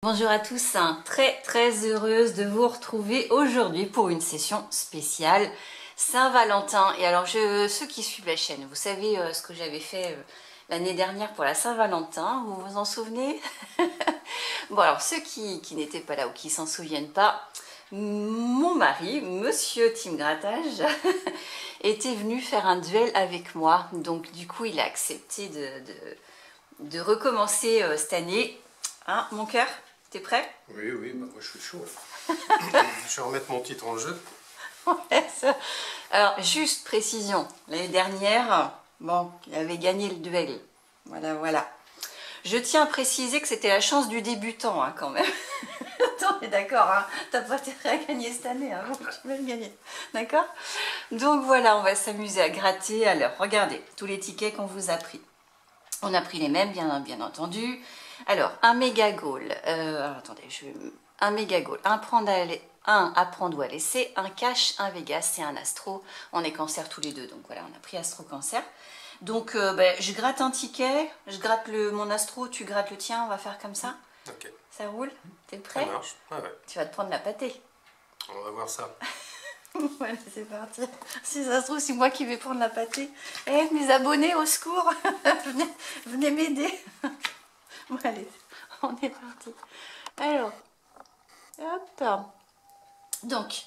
Bonjour à tous, très heureuse de vous retrouver aujourd'hui pour une session spéciale Saint-Valentin. Et alors ceux qui suivent la chaîne, vous savez ce que j'avais fait l'année dernière pour la Saint-Valentin, vous vous en souvenez? Bon alors ceux qui n'étaient pas là ou qui s'en souviennent pas, mon mari, monsieur Tim Grattage, était venu faire un duel avec moi. Donc du coup il a accepté de recommencer cette année. Hein, mon cœur? T'es prêt? Oui, bah moi je suis chaud. Je vais remettre mon titre en jeu. Alors, juste précision, l'année dernière, bon, il avait gagné le duel. Voilà. Je tiens à préciser que c'était la chance du débutant, hein, quand même. Attends, mais d'accord, hein, t'as pas intérêt à gagner cette année, hein, donc tu vas le gagner. D'accord? Donc voilà, on va s'amuser à gratter. Alors, regardez, tous les tickets qu'on vous a pris. On a pris les mêmes, bien entendu. Alors, un méga goal. Attendez, un méga goal. Un à prendre ou à laisser. Un cash, un Vegas et un astro. On est cancer tous les deux. Donc voilà, on a pris astro cancer. Donc, je gratte un ticket. Je gratte mon astro. Tu grattes le tien. On va faire comme ça. Ok. Ça roule? T'es prêt? Ça marche. Ah ouais. Tu vas te prendre la pâtée. On va voir ça. Voilà, c'est parti. Si ça se trouve, c'est moi qui vais prendre la pâtée. Eh, mes abonnés, au secours. venez m'aider. Bon, allez, on est parti. Alors, hop. Donc,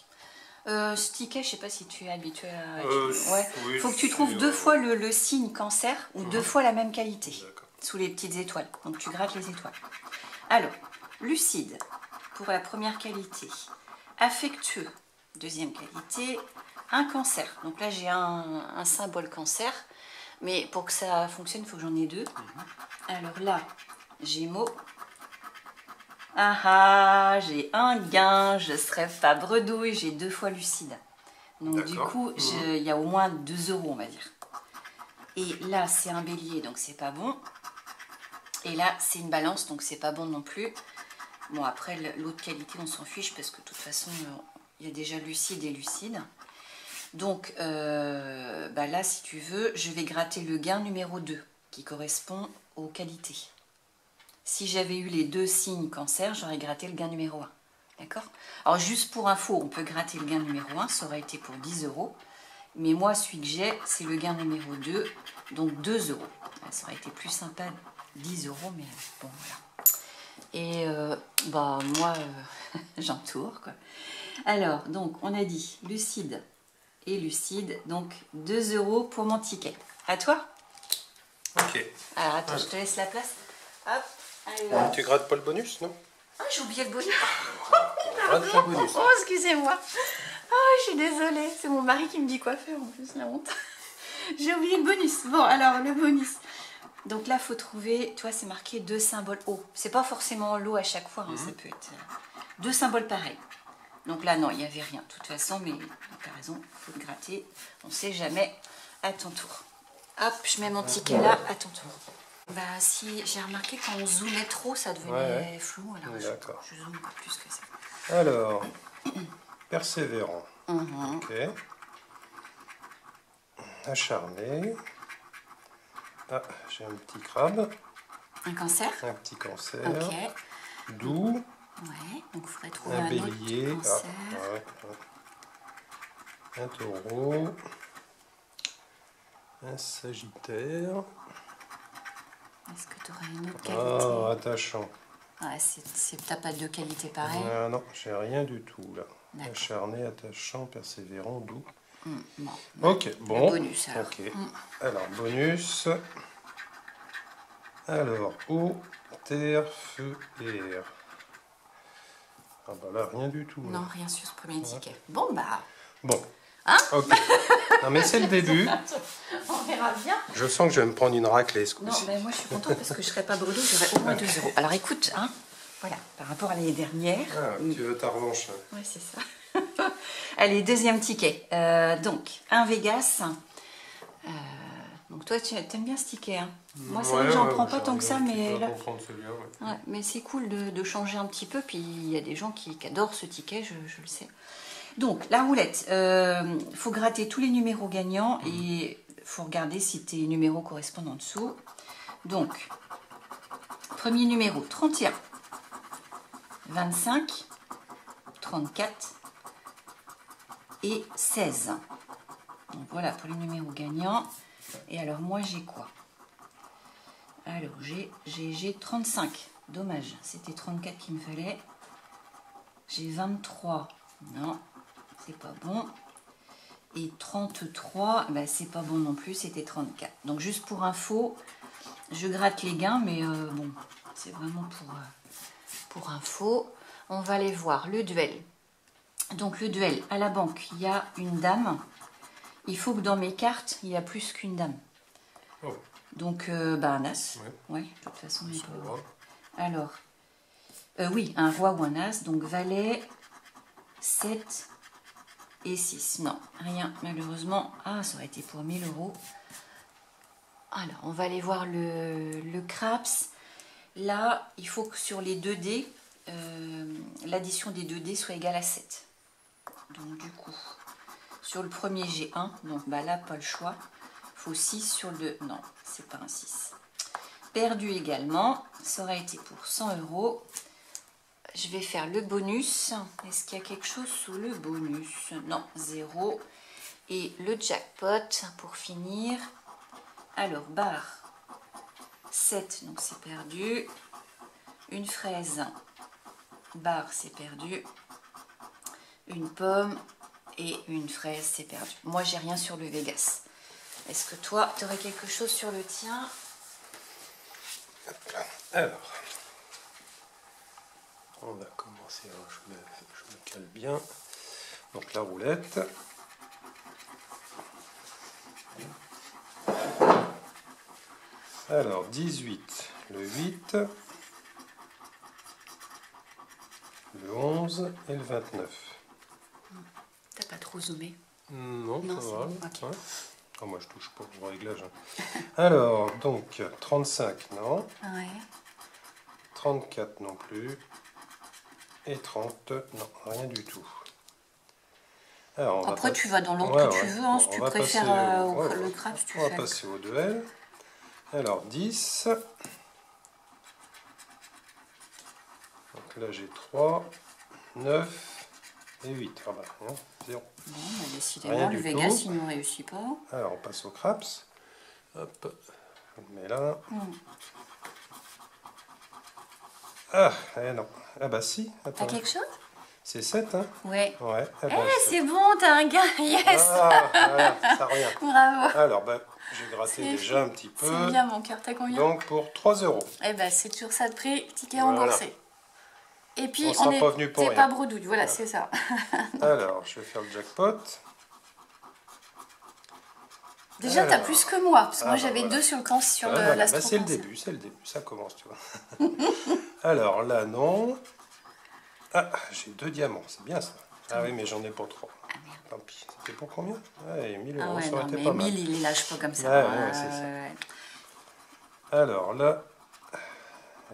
ce ticket, je sais pas si tu es habitué à... Ouais. Oui, faut que tu trouves deux fois le signe cancer ou deux fois la même qualité. Sous les petites étoiles. Donc, tu grattes les étoiles. Alors, lucide, pour la première qualité. Affectueux, deuxième qualité. Un cancer. Donc là, j'ai un symbole cancer. Mais pour que ça fonctionne, il faut que j'en ai deux. Alors là, Gémeaux. J'ai un gain, je serai pas bredouille, j'ai deux fois lucide. Donc du coup, il y a au moins 2 €, on va dire. Et là, c'est un bélier, donc c'est pas bon. Et là, c'est une balance, donc c'est pas bon non plus. Bon, après, l'autre qualité, on s'en fiche, parce que de toute façon, il y a déjà lucide et lucide. Donc là, si tu veux, je vais gratter le gain numéro 2, qui correspond aux qualités. Si j'avais eu les deux signes cancer, j'aurais gratté le gain numéro 1. D'accord? Alors, juste pour info, on peut gratter le gain numéro 1, ça aurait été pour 10 €. Mais moi, celui que j'ai, c'est le gain numéro 2, donc 2 €. Ça aurait été plus sympa, 10 €, mais bon, voilà. Et moi, j'entoure, quoi. Alors, donc, on a dit lucide et lucide, donc 2 € pour mon ticket. À toi? Ok. Alors, attends, je te laisse la place. Hop. Tu grattes pas le bonus, non? Ah, j'ai oublié le bonus. Gratte le bonus. Oh, excusez-moi. Oh, je suis désolée. C'est mon mari qui me dit quoi faire en plus, la honte. J'ai oublié le bonus. Bon, alors, le bonus. Donc là, il faut trouver, tu vois, c'est marqué 2 symboles haut. C'est pas forcément l'eau à chaque fois, hein, ça peut être 2 symboles pareils. Donc là, non, il n'y avait rien. De toute façon, mais tu as raison, il faut le gratter. On ne sait jamais. À ton tour. Hop, je mets mon ticket là, à ton tour. Bah si, j'ai remarqué quand on zoomait trop, ça devenait flou. Alors je zoome pas plus que ça. Alors, persévérant. Ok. Acharné. Ah, j'ai un petit crabe. Un cancer. Un petit cancer. Ok. Doux. Ouais, donc il faudrait trouver un un bélier. autre cancer. Un taureau. Un sagittaire. Est-ce que tu auras une autre qualité? Oh, attachant. Ouais, t'as pas de qualité pareille. Non, j'ai rien du tout là. Acharné, attachant, persévérant, doux. Bon. Ok, bon. Bonus alors. Ok. Alors, bonus. Alors, eau, terre, feu et air. Ah bah là, rien du tout. Là. Non, rien sur ce premier ticket. Bon bah. Bon. Hein? Ok. Non mais c'est le début. On verra bien. Je sens que je vais me prendre une raclée ce coup-ci. Non, mais moi je suis contente parce que je serais pas brûlée, j'aurais au moins 2 €. Alors écoute, hein, voilà, par rapport à l'année dernière. Ah, tu veux ta revanche. Ouais, c'est ça. Allez, deuxième ticket. Donc, un Vegas. Donc toi, tu aimes bien ce ticket, hein? Moi, c'est vrai que j'en prends pas tant que ça, mais là... Ouais, mais c'est cool de changer un petit peu. Puis il y a des gens qui adorent ce ticket, je le sais. Donc, la roulette. Il faut gratter tous les numéros gagnants et il faut regarder si tes numéros correspondent en dessous. Donc, premier numéro, 31. 25, 34 et 16. Donc voilà pour les numéros gagnants. Et alors moi j'ai quoi? Alors j'ai 35. Dommage, c'était 34 qu'il me fallait. J'ai 23. Non, c'est pas bon. Et 33, ben c'est pas bon non plus, c'était 34. Donc juste pour info, je gratte les gains, mais bon, c'est vraiment pour info. On va aller voir le duel. Donc le duel, à la banque, il y a une dame. Il faut que dans mes cartes, il y a plus qu'une dame. Oh. Donc un as. Ouais, de toute façon. Alors, oui, un roi ou un as. Donc valet, 7 et 6. Non, rien, malheureusement. Ah, ça aurait été pour 1000 €. Alors, on va aller voir le craps. Là, il faut que sur les 2 dés, l'addition des 2 dés soit égale à 7. Donc, du coup, sur le premier, j'ai 1. Donc, là, pas le choix. Il faut 6 sur le 2. Non, c'est pas un 6. Perdu également. Ça aurait été pour 100 €. Je vais faire le bonus. Est-ce qu'il y a quelque chose sous le bonus? Non, 0. Et le jackpot pour finir. Alors, barre 7, donc c'est perdu. Une fraise, barre, c'est perdu. Une pomme et une fraise, c'est perdu. Moi, j'ai rien sur le Vegas. Est-ce que toi, tu aurais quelque chose sur le tien? Alors, on va commencer. Alors, je me cale bien. Donc la roulette. Alors 18, le 8, le 11 et le 29. T'as pas trop zoomé? Non, ça va. Bon. Okay. Ouais. Oh, moi je touche pas au réglage. Alors, donc 35, non. Ouais. 34 non plus. Et 30, non, rien du tout. Alors, après, tu vas dans l'ordre que tu veux, hein, si tu préfères le craps, tu fais. On va passer au duel. Alors, 10. Donc là, j'ai 3, 9 et 8. Ah bah, non, 0. Bon, décidément, le Vegas, il ne réussit pas. Alors, on passe au craps. Hop, on le met là. Ah, non. Ah bah si, attends. T'as quelque chose? C'est 7, hein? Ouais. Ouais. C'est bon, t'as un gain, yes! Ah, voilà, ça revient. Bravo. Alors, j'ai gratté déjà un petit peu. C'est bien, mon cœur. T'as combien? Donc, pour 3 €. Eh ben, c'est toujours ça de prix, ticket remboursé. Et puis, on n'est pas venu pour rien. C'est pas bredouille, voilà, c'est ça. Alors, je vais faire le jackpot. Déjà, t'as plus que moi, parce que moi, j'avais 2 sur le camp, sur l'astro. C'est le début, ça commence, tu vois. Alors, là, non. Ah, j'ai 2 diamants, c'est bien ça. Ah oui, mais j'en ai pas 3. Ah merde. Tant pis. C'était pour combien? Ouais, 1000 €, Ah ouais, ça aurait non, été mais pas mal. 1000, il les lâche pas comme ça. Ouais, c'est ça. Ouais. Alors là,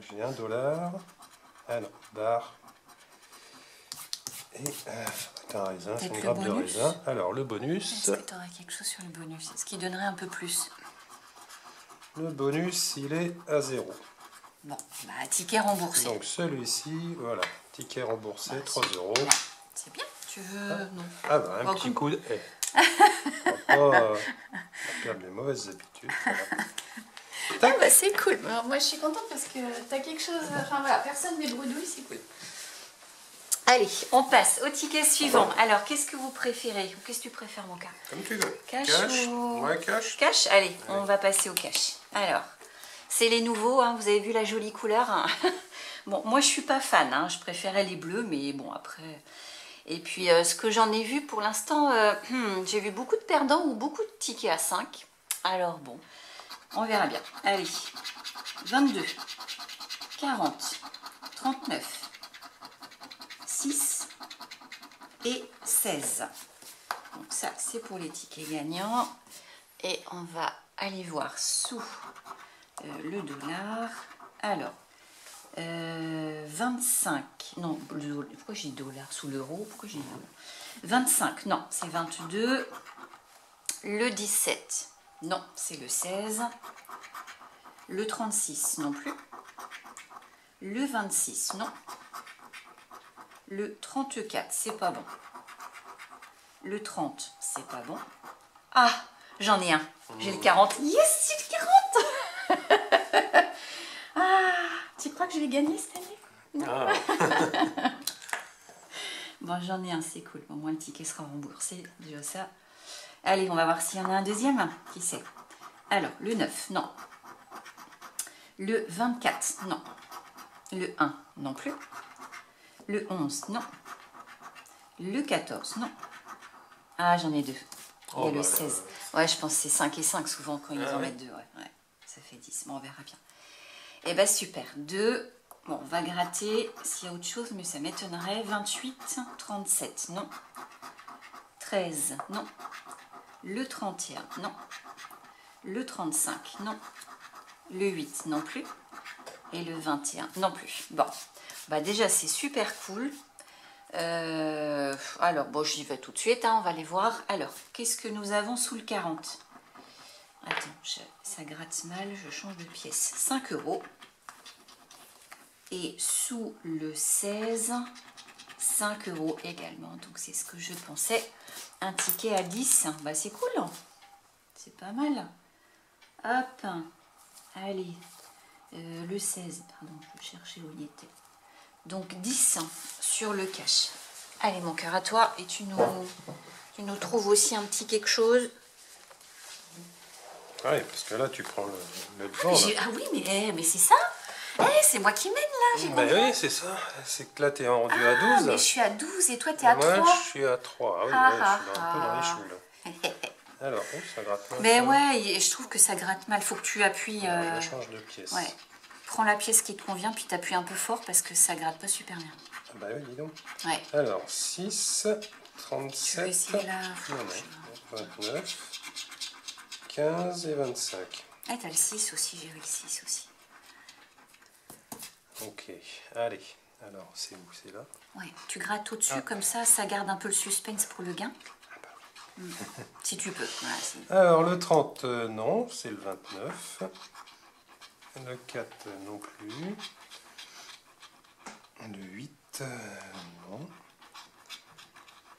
j'ai $1. Ah non, barre. Et un raisin, c'est une grappe de raisin. Alors le bonus. Est-ce que tu aurais quelque chose sur le bonus? Ce qui donnerait un peu plus. Le bonus, il est à 0. Bon, ticket remboursé. Donc celui-ci, voilà, ticket remboursé, 3 €. C'est bien, tu veux... Non. Ah bah, un petit coup de... On va pas perdre les mauvaises habitudes. Voilà. C'est cool. Alors, moi, je suis contente parce que tu as quelque chose... Enfin, voilà, personne n'est bredouille, c'est cool. Allez, on passe au ticket suivant. Alors, qu'est-ce que vous préférez? Qu'est-ce que tu préfères, mon cas? Comme tu veux. Cash ou... Ouais, cash. Cash? Allez, on va passer au cash. Alors, c'est les nouveaux, hein, vous avez vu la jolie couleur, hein. Bon, moi, je suis pas fan, hein, je préférais les bleus, mais bon, après... Et puis, ce que j'en ai vu pour l'instant, j'ai vu beaucoup de perdants ou beaucoup de tickets à 5. Alors, bon, on verra bien. Allez, 22, 40, 39, 6 et 16. Donc ça, c'est pour les tickets gagnants. Et on va aller voir sous le dollar. Alors, 25, non, pourquoi j'ai dollar sous l'euro? Pourquoi j'ai dollar? 25, non, c'est 22. Le 17, non, c'est le 16. Le 36, non plus. Le 26, non. Le 34, c'est pas bon. Le 30, c'est pas bon. Ah, j'en ai un. J'ai le 40. Yes, j'ai le 40. Ah, tu crois que je vais gagner cette année? Non. Ah. Bon, j'en ai un, c'est cool. Au moins, le ticket sera remboursé. Déjà ça. Allez, on va voir s'il y en a un deuxième. Qui sait? Alors, le 9, non. Le 24, non. Le 1, non plus. Le 11, non. Le 14, non. Ah, j'en ai deux. Il y a le 16. Ouais, je pense que c'est 5 et 5 souvent quand ils en mettent deux. Ouais. Ça fait 10. Bon, on verra bien. Eh bien, super. 2. Bon, on va gratter s'il y a autre chose, mais ça m'étonnerait. 28, 37, non. 13, non. Le 31, non. Le 35, non. Le 8, non plus. Et le 21, non plus. Bon, bah déjà, c'est super cool. Alors, bon, j'y vais tout de suite, hein, on va les voir. Alors, qu'est-ce que nous avons sous le 40? Attends, ça gratte mal, je change de pièce. 5 €. Et sous le 16, 5 € également. Donc, c'est ce que je pensais. Un ticket à 10, bah c'est cool. C'est pas mal. Hop, allez. Le 16, pardon, je cherchais où il était. Donc 10 sur le cash. Allez mon cœur, à toi. Et tu nous trouves aussi un petit quelque chose. Oui, parce que là tu prends le devant. Ah oui, mais c'est ça. C'est moi qui mène là. Oui, c'est ça. C'est que là tu es rendu à 12. Mais je suis à 12 et toi tu es à 3. Moi je suis à 3. Ah oui, je suis un peu dans les choux là. Alors, ça gratte mal. Mais ouais, je trouve que ça gratte mal. Faut que tu appuies. Je change de pièce. Ouais. Prends la pièce qui te convient, puis t'appuies un peu fort parce que ça gratte pas super bien. Ah bah oui, dis donc. Ouais. Alors, 6, 37, je vais essayer là. 29, 15 et 25. Ah, t'as le 6 aussi, j'ai eu le 6 aussi. Ok, allez. Alors, c'est où? C'est là? Ouais, tu grattes au-dessus, comme ça garde un peu le suspense pour le gain. Si tu peux. Voilà, alors, le 30, non, c'est le 29. Le 4, non plus. Le 8, non.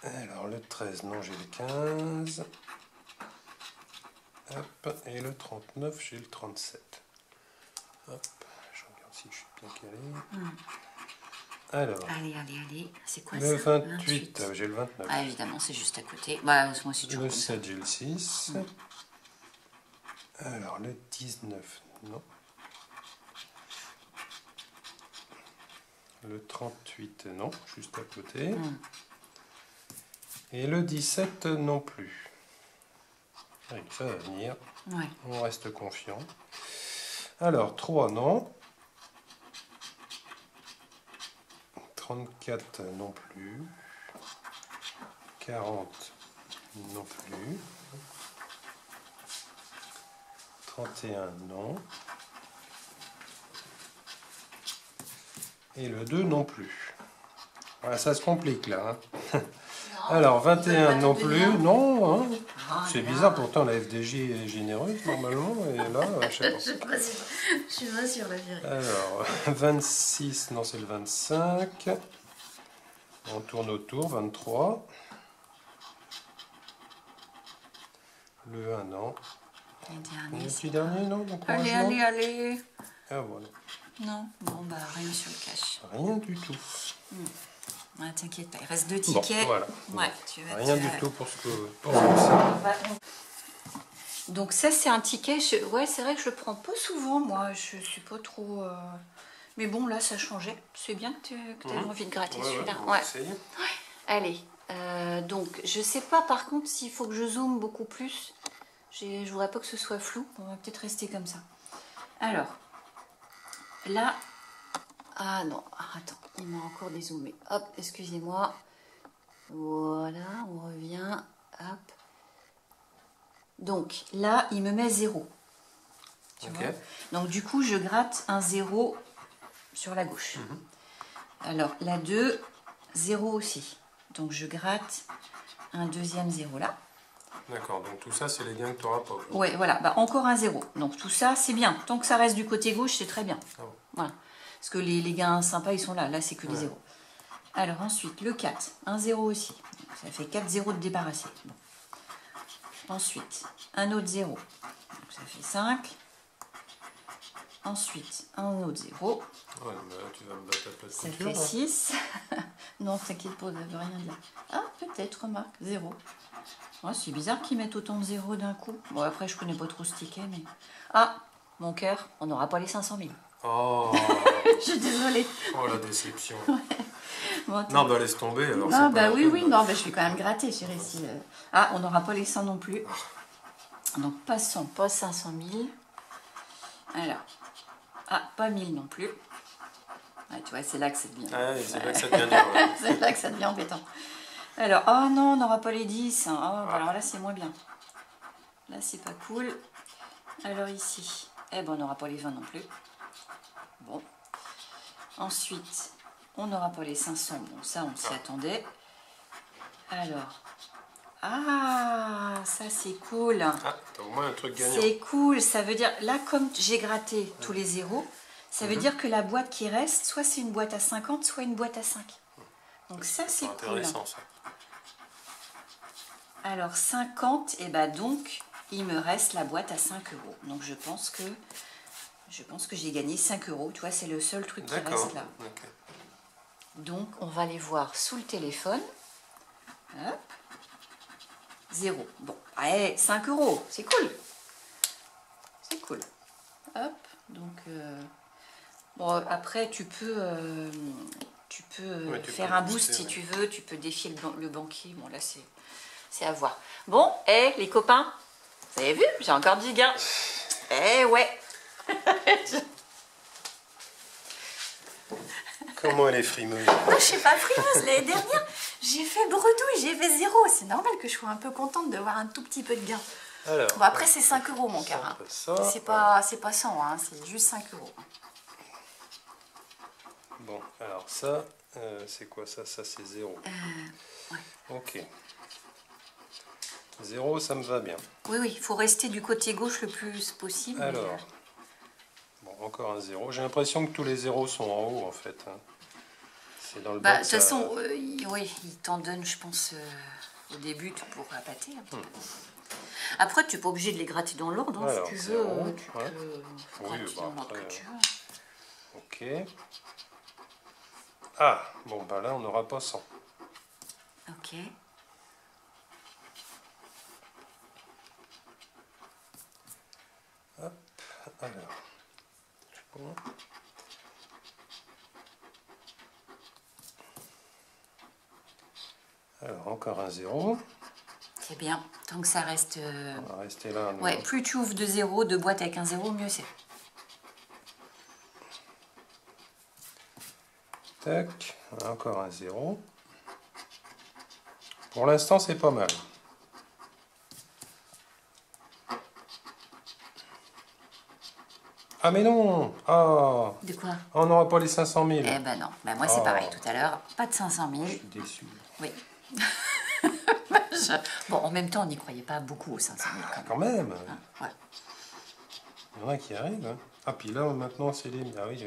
Alors, le 13, non, j'ai le 15. Hop, et le 39, j'ai le 37. Hop, je regarde si je suis bien calé. Alors, allez. C'est quoi le ça? 28, j'ai le 29. Ah, évidemment, c'est juste à côté. Bah, moi aussi, le 7, j'ai le 6. Alors, le 19, non. Le 38, non, juste à côté. Et le 17, non plus. Oui, ça va venir. Ouais. On reste confiant. Alors, 3, non. 34, non plus. 40, non plus. 31, non. Et le 2, non plus. Voilà, ça se complique là. Hein. Alors, 21 non plus. Non, hein. C'est bizarre, pourtant la FDJ est généreuse normalement. Et là, je sais pas. Je suis pas sûre, la vérité. Alors, 26, non, c'est le 25. On tourne autour, 23. Le 1, non. Le petit dernier, non? Donc, allez. Ah, voilà. Non, bon, bah rien sur le cash. Rien du tout. Ouais, t'inquiète pas, il reste 2 tickets. Bon, voilà. Ouais, tu vas rien du tout pour ce que c'est. Donc ça, c'est un ticket. Ouais, c'est vrai que je le prends pas souvent, moi. Je suis pas trop... Mais bon, là, ça a changé. C'est bien que tu aies envie de gratter celui-là. Ouais. Allez. Donc, je sais pas, par contre, s'il faut que je zoome beaucoup plus. Je voudrais pas que ce soit flou. On va peut-être rester comme ça. Alors, là... Ah non, attends, il m'a encore dézoomé. Hop, excusez-moi. Voilà, on revient. Hop. Donc là, il me met 0. Tu vois? Donc du coup, je gratte un 0 sur la gauche. Alors, la 2, 0 aussi. Donc je gratte un deuxième 0 là. D'accord, donc tout ça, c'est les gains que tu n'auras pas. Ouais, voilà, bah, encore un 0. Donc tout ça, c'est bien. Tant que ça reste du côté gauche, c'est très bien. Ah bon. Voilà. Parce que les gains sympas, ils sont là. Là, c'est que des 0. Alors ensuite, le 4, un 0 aussi. Ça fait 4 zéros de débarrasser. Bon. Ensuite, un autre 0. Donc ça fait 5. Ensuite, un autre 0. Ouais, mais là, tu vas me battre à plat de Ça couture, fait 6. Non, t'inquiète pas, ça veut rien dire. Ah, peut-être, remarque, 0. Ouais, c'est bizarre qu'ils mettent autant de 0 d'un coup. Bon, après, je connais pas trop ce ticket, mais... Ah, mon cœur, on n'aura pas les 500 000. Oh. Je suis désolée. Oh, la déception. Ouais. Bon, non, bah laisse tomber. Alors, non, bah oui, oui, non, bah, je vais quand même gratter, chérie. Si, Ah, on n'aura pas les 100 non plus. Donc, passons, pas 500 000. Alors, ah, pas 1000 non plus. Ouais, tu vois, c'est là que ça devient... Ah, c'est là que ça devient dur. Ouais. C'est là que ça devient embêtant. Alors, oh non, on n'aura pas les 10. Hein. Oh, alors là, c'est moins bien. Là, c'est pas cool. Alors ici, eh ben, on n'aura pas les 20 non plus. Bon. Ensuite, on n'aura pas les 500. Bon, ça, on s'y attendait. Alors, ah, ça, c'est cool. Ah, t'as au moins un truc gagnant. C'est cool. Ça veut dire, là, comme j'ai gratté tous les zéros, ça veut dire que la boîte qui reste, soit c'est une boîte à 50, soit une boîte à 5. Donc ça, c'est cool. Intéressant, ça. Alors 50, et bah donc il me reste la boîte à 5 €. Donc je pense que j'ai gagné 5 €. Tu vois, c'est le seul truc qui reste là. Okay. Donc on va les voir sous le téléphone. Hop. 0. Bon, allez, 5 €, c'est cool. C'est cool. Hop. Donc bon, après tu peux faire un boost si tu veux. Tu peux défier le banquier. Bon là c'est à voir. Bon, les copains, vous avez vu, j'ai encore du gain. Ouais. Comment elle est frimeuse? Moi, je suis pas frimeuse. L'année dernière, j'ai fait bredouille, j'ai fait 0. C'est normal que je sois un peu contente de voir un tout petit peu de gain. Alors, bon, après, c'est 5 € mon cœur. Hein. C'est pas 100, hein, c'est juste 5 €. Bon, alors ça, c'est quoi ça? Ça, c'est 0. Ouais. Ok. 0, ça me va bien. Oui, oui, il faut rester du côté gauche le plus possible. Alors, bon, encore un 0. J'ai l'impression que tous les 0 sont en haut, en fait. Hein. C'est dans le bas. De toute façon, oui, il t'en donne, je pense, au début pour appâter un petit peu. Après, tu n'es pas obligé de les gratter dans l'ordre, hein, si tu veux. Tu peux gratter dans l'ordre que tu veux. Ok. Ah, bon, bah là, on n'aura pas 100. Ok. Hop, alors. Bon. Alors, encore un 0. C'est bien, tant que ça reste... On va rester là. Ouais, plus tu ouvres de 0, de boîte avec un 0, mieux c'est. Tac, encore un 0. Pour l'instant, c'est pas mal. Ah mais non! Ah! De quoi? On n'aura pas les 500 000. Eh ben non, ben moi c'est pareil tout à l'heure, pas de 500 000. Je suis déçu. Oui. Bon, en même temps, on n'y croyait pas beaucoup aux 500 000 quand même. Hein, ouais. Il y en a qui arrivent. Hein. Ah puis là, maintenant, c'est les... Ah oui,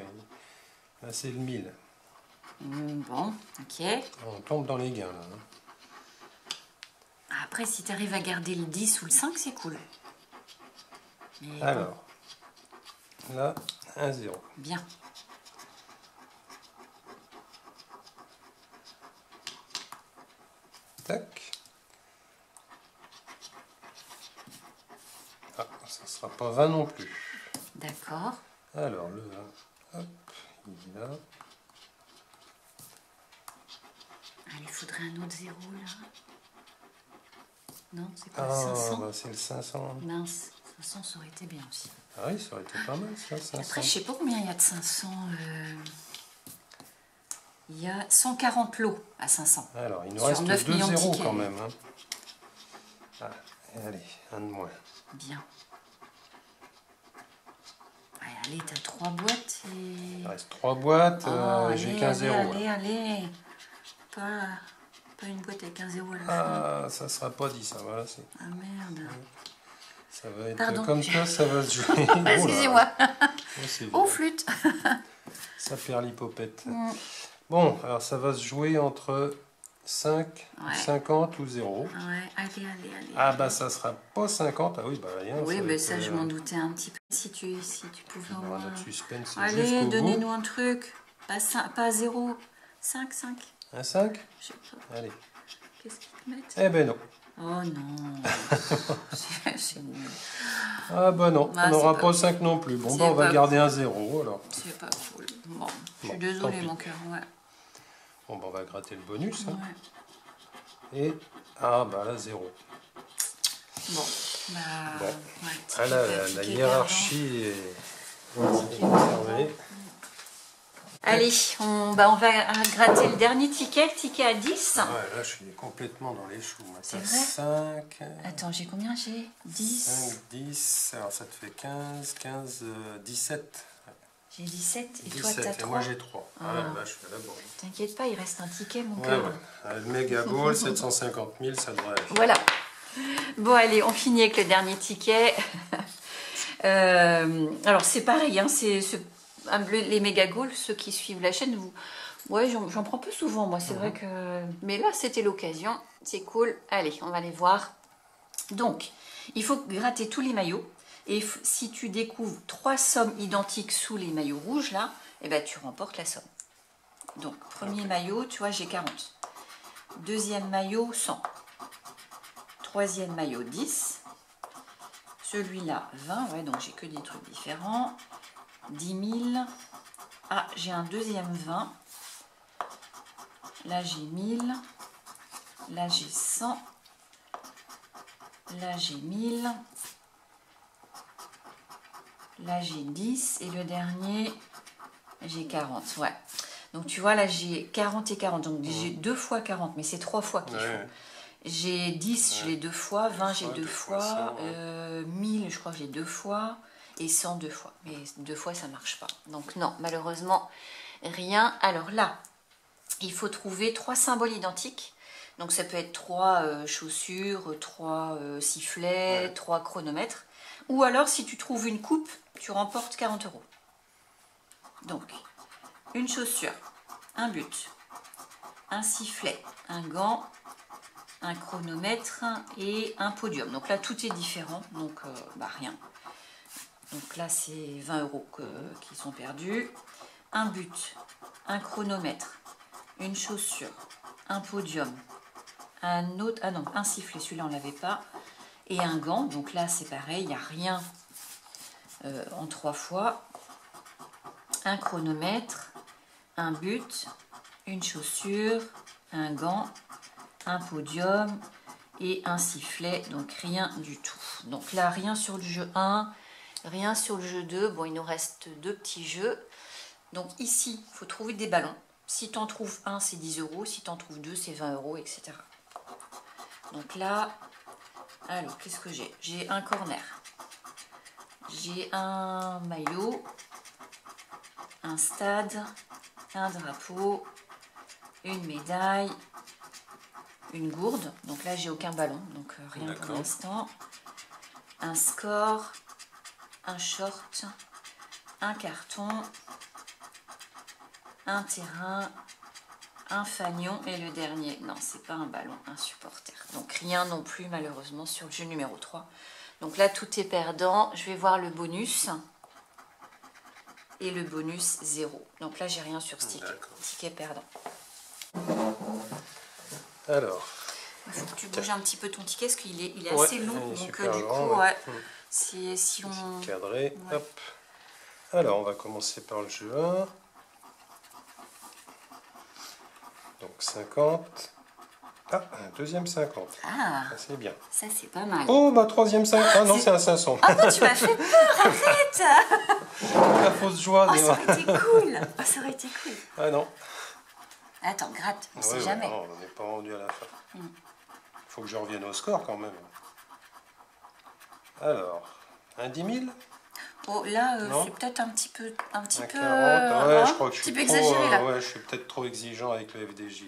là c'est le 1000. Bon, ok. On tombe dans les gains là. Hein. Après, si tu arrives à garder le 10 ou le 5, c'est cool. Mais alors, bon. Là, un 0. Bien. Tac. Ah, ça ne sera pas 20 non plus. D'accord. Alors, le 1, hop, il est là. Il faudrait un autre 0 là. Non, c'est pas Ah, le 500. bah, c'est le 500. Mince, 500 ça aurait été bien aussi. Ah oui, ça aurait été pas mal ça, 500. Après, je sais pas combien il y a de 500. Il y a 140 lots à 500. Alors, il nous Sur reste 9 2 millions de zéros tickets. quand même. Hein. Ah, allez, un de moins. Bien. Allez, t'as 3 boîtes et... Il reste 3 boîtes, Oh, j'ai allez, 15 zéros. Allez. Pas une boîte avec un 0 à la fin. Ah, ça sera pas dit ça, voilà. Ah merde. Ça va être Pardon. comme ça va se jouer. Excusez-moi. Oh, Flûte. ça perd l'hypopète. Bon, alors ça va se jouer entre 5, 50 ou 0. Ouais, allez. Ah bah ça sera pas 50, ah oui, bah rien. Oui, mais ça je m'en doutais un petit peu. Si tu pouvais au moins... Notre suspense Allez, donnez-nous un truc. Pas 0, 5. Un 5? Je sais pas. Allez. Qu'est-ce qu'ils te mettent? Eh ben non. Oh non. C'est nul. Ah bah non, on n'aura pas 5 non plus. Bon bah on va garder un 0 alors. C'est pas cool. Bon, je suis désolée mon cœur, ouais. Bon bah on va gratter le bonus. Hein. Ouais. Et, ah bah là 0. Bon, bah... Bon. Ouais, ah là, la hiérarchie est observée. Allez, on va gratter le dernier ticket, le ticket à 10. Ouais, là je suis complètement dans les choux. C'est vrai? 5. Attends, j'ai combien? J'ai 10. 5, 10, alors ça te fait 15, 17. J'ai 17 et 17, toi t'as 3. Et moi j'ai 3. Ah là, je suis à la bourre. T'inquiète pas, il reste un ticket mon cœur. Ouais. Le méga ball, 750 000, ça devrait aller. Voilà. Bon allez, on finit avec le dernier ticket. Alors c'est pareil, hein, les méga goals, ceux qui suivent la chaîne, ouais, j'en prends peu souvent moi, c'est vrai que... Mais là c'était l'occasion, c'est cool. Allez, on va les voir. Donc, il faut gratter tous les maillots. Et si tu découvres 3 sommes identiques sous les maillots rouges, là, eh ben, tu remportes la somme. Donc, premier maillot, tu vois, j'ai 40. Deuxième maillot, 100. Troisième maillot, 10. Celui-là, 20. Ouais, donc j'ai que des trucs différents. 10 000. Ah, j'ai un deuxième 20. Là, j'ai 1000. Là, j'ai 100. Là, j'ai 1000. Là, j'ai 10 et le dernier, j'ai 40. Ouais. Donc, tu vois, là, j'ai 40 et 40. Donc, j'ai 2 fois 40, mais c'est 3 fois qu'il faut. J'ai 10, je l'ai 2 fois. 20, j'ai 2 fois. 1000, je crois que j'ai 2 fois. Et 100, 2 fois. Mais 2 fois, ça ne marche pas. Donc, non, malheureusement, rien. Alors là, il faut trouver 3 symboles identiques. Donc, ça peut être 3 chaussures, 3 sifflets, 3 chronomètres. Ou alors, si tu trouves une coupe, tu remportes 40 €. Donc, une chaussure, un but, un sifflet, un gant, un chronomètre et un podium. Donc là, tout est différent, donc rien. Donc là, c'est 20 € qui sont perdus. Un but, un chronomètre, une chaussure, un podium, un autre, ah non, un sifflet, celui-là on l'avait pas, et un gant. Donc là, c'est pareil, il n'y a rien en 3 fois. Un chronomètre, un but, une chaussure, un gant, un podium et un sifflet, donc rien du tout. Donc là, rien sur le jeu 1, rien sur le jeu 2. Bon, il nous reste 2 petits jeux. Donc ici, il faut trouver des ballons. Si tu en trouves un, c'est 10 €. Si tu en trouves 2, c'est 20 €, etc. Donc là, alors, qu'est-ce que j'ai? J'ai un corner. J'ai un maillot, un stade, un drapeau, une médaille, une gourde. Donc là, j'ai aucun ballon, donc rien pour l'instant. Un score, un short, un carton, un terrain, un fanion et le dernier, non, c'est pas un ballon, un supporter. Donc rien non plus malheureusement sur le jeu numéro 3. Donc là, tout est perdant. Je vais voir le bonus. Et le bonus 0. Donc là, j'ai rien sur ce ticket. Ticket perdant. Alors. Il faut que tu bouges un petit peu ton ticket parce qu'il est assez long. Donc du coup, si on... Cadré. Hop. Alors, on va commencer par le jeu 1. Donc 50. Ah, un deuxième 50. Ah, c'est bien. Ça, c'est pas mal. Oh, ma troisième 50. Ah non, c'est un 500. Ah non, tu m'as fait peur, arrête. La fausse joie. Oh, ça aurait été cool. Oh, ça aurait été cool. Ah non. Attends, gratte, on sait jamais. Non, on n'est pas rendu à la fin. Il faut que je revienne au score quand même. Alors, un 10 000. Oh, là, c'est peut-être un petit peu... 40, ouais, je crois que je suis exagéré, là. Ouais, je suis peut-être trop exigeant avec le FDJ.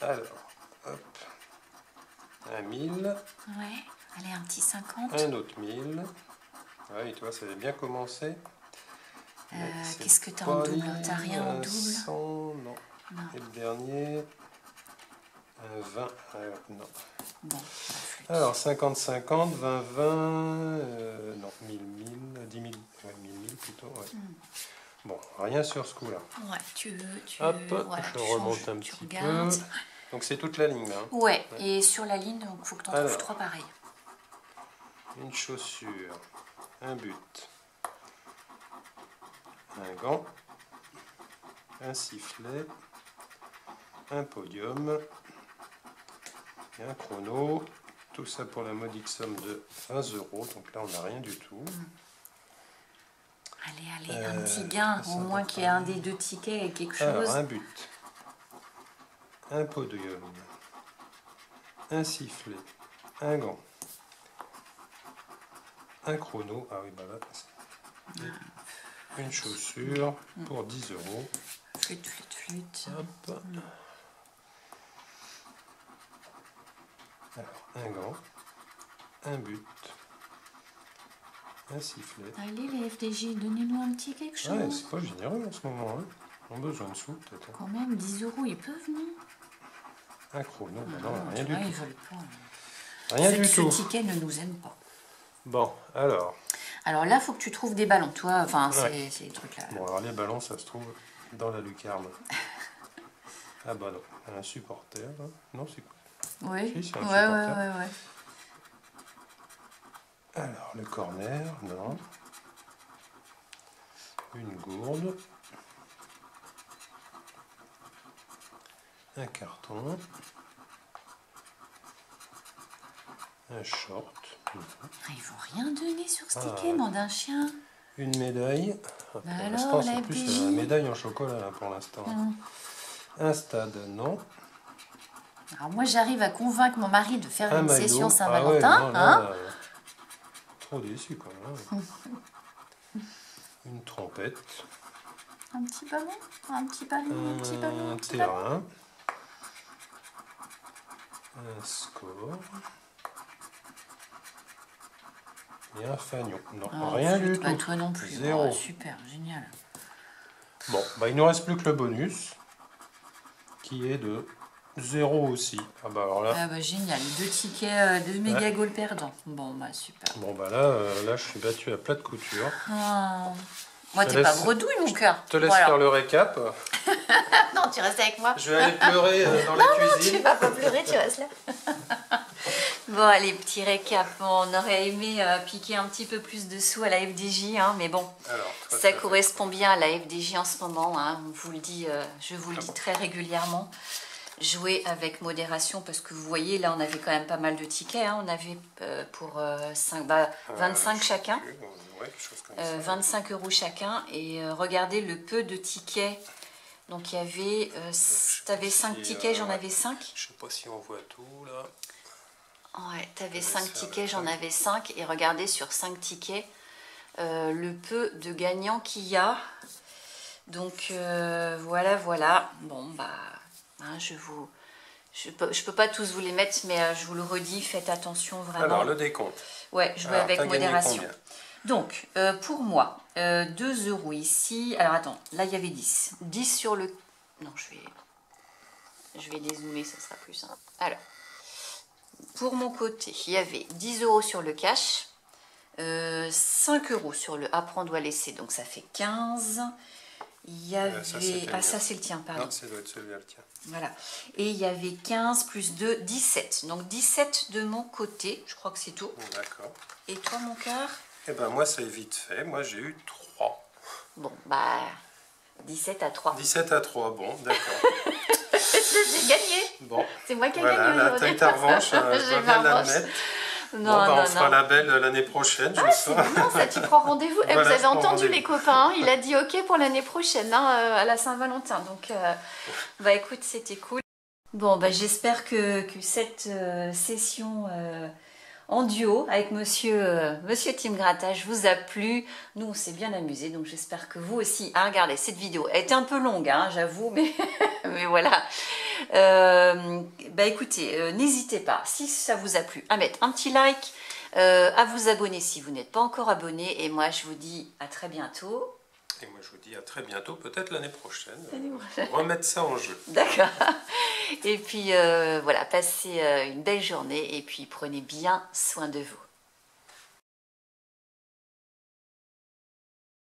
Alors, hop. Un 1000. Ouais, allez, un petit 50. Un autre 1000. Oui, tu vois, ça avait bien commencé. Qu'est-ce que tu as en double? Tu n'as rien en double? 100, non. Et le dernier, 20, non. Bon, alors 50-50, 20-20, non, 1000-1000, 10 000, ouais, 1000 plutôt, ouais. Bon, rien sur ce coup-là. Ouais, Hop, voilà, je remonte un petit peu. Donc c'est toute la ligne là. Hein. Ouais, et sur la ligne, donc il faut que tu en trouves 3 pareils. Une chaussure, un but, un gant, un sifflet, un podium et un chrono. Tout ça pour la modique somme de 20 €. Donc là, on n'a rien du tout. Allez, un petit gain, au moins qu'il y ait un des 2 tickets et quelque chose. Alors, un but, un podium, un sifflet, un gant, un chrono. Ah oui, bah là, une chaussure pour 10 €. Flûte. Hop. Alors, un gant, un but, un sifflet. Allez, les FDJ, donnez-nous un petit quelque chose. Ouais, c'est pas généreux en ce moment. Hein. On a besoin de sous, peut-être. Quand même, 10 €, ils peuvent, non? Un chrono, non, rien du tout. Ils veulent pas. Rien du tout. Ce ticket ne nous aime pas. Bon, alors. Alors là, il faut que tu trouves des ballons, toi. Enfin, ouais. c'est les trucs là. Bon, alors les ballons, ça se trouve dans la lucarne. Ah bah non, un supporter. Hein. Non, c'est quoi? Oui, si, c'est un ouais. Alors, le corner, non. Une gourde. Un carton. Un short. Ils vont rien donner sur ce ticket, nom d'un chien. Une médaille. Bah pour alors, c'est plus la médaille en chocolat là, pour l'instant. Un stade, non. Alors moi, j'arrive à convaincre mon mari de faire une maillot. session Saint-Valentin. Trop déçu quand même. Une trompette. Un petit ballon, un petit ballon. Un terrain. Un score. Et un fanion. Non, rien du tout. Toi non plus. 0. Oh, super, génial. Bon, bah, il nous reste plus que le bonus, qui est de 0 aussi. Ah bah alors là. Ah bah génial, 2 tickets de méga goal perdant. Bon bah super. Bon bah là je suis battu à plat de couture. Moi t'es pas bredouille mon cœur. Je te laisse faire le récap. Non, tu restes avec moi. Je vais aller pleurer dans la cuisine. Non, tu vas pas pleurer, tu restes là. Bon, allez, petit récap. Bon, on aurait aimé piquer un petit peu plus de sous à la FDJ, hein, mais bon, alors, ça correspond bien à la FDJ en ce moment. Hein, on vous le dit, je vous le dis très régulièrement. Jouez avec modération parce que vous voyez, là, on avait quand même pas mal de tickets. Hein, on avait pour 25 chacun. Ouais, 25 € chacun. Et regardez le peu de tickets. Donc, il y avait... tu avais 5 tickets, j'en avais 5. Je sais pas si on voit tout, là. Ouais, tu avais 5 tickets, j'en avais 5. Et regardez, sur 5 tickets, le peu de gagnants qu'il y a. Donc, voilà. Bon, bah, hein, je peux pas tous vous les mettre, mais je vous le redis, faites attention vraiment. Alors, le décompte. Ouais, jouez avec modération. Donc, pour moi, 2 € ici. Alors, attends, là, il y avait 10. 10 sur le... Non, je vais dézoomer, ça sera plus simple. Alors, pour mon côté, il y avait 10 € sur le cash, 5 € sur le apprendre ou à laisser, donc ça fait 15. Il y avait... ça c'est le tien, pardon. Non, ça doit être celui-là le tien. Voilà. Et il y avait 15 plus 2, 17. Donc 17 de mon côté, je crois que c'est tout. D'accord. Et toi, mon cœur? Eh ben moi, ça est vite fait. Moi, j'ai eu 3. Bon, bah, 17 à 3. 17 à 3, bon, d'accord. J'ai gagné. Bon. C'est moi qui ai gagné aujourd'hui. Voilà, t'as eu ta revanche, je dois bien l'admettre. On fera la belle l'année prochaine, je c'est bien ça, tu prends rendez-vous. Voilà, vous avez entendu les copains, il a dit ok pour l'année prochaine, hein, à la Saint-Valentin. Donc, bah écoute, c'était cool. Bon, bah j'espère que cette session en duo avec monsieur Tim Grattage vous a plu. Nous, on s'est bien amusés, donc j'espère que vous aussi. Ah, regardez, cette vidéo, elle était un peu longue, hein, j'avoue, mais, mais voilà. Bah écoutez, n'hésitez pas, si ça vous a plu, à mettre un petit like, à vous abonner si vous n'êtes pas encore abonné. Et moi, je vous dis à très bientôt. Et moi je vous dis à très bientôt, peut-être l'année prochaine. Remettre ça en jeu. D'accord. Et puis voilà, passez une belle journée et puis prenez bien soin de vous.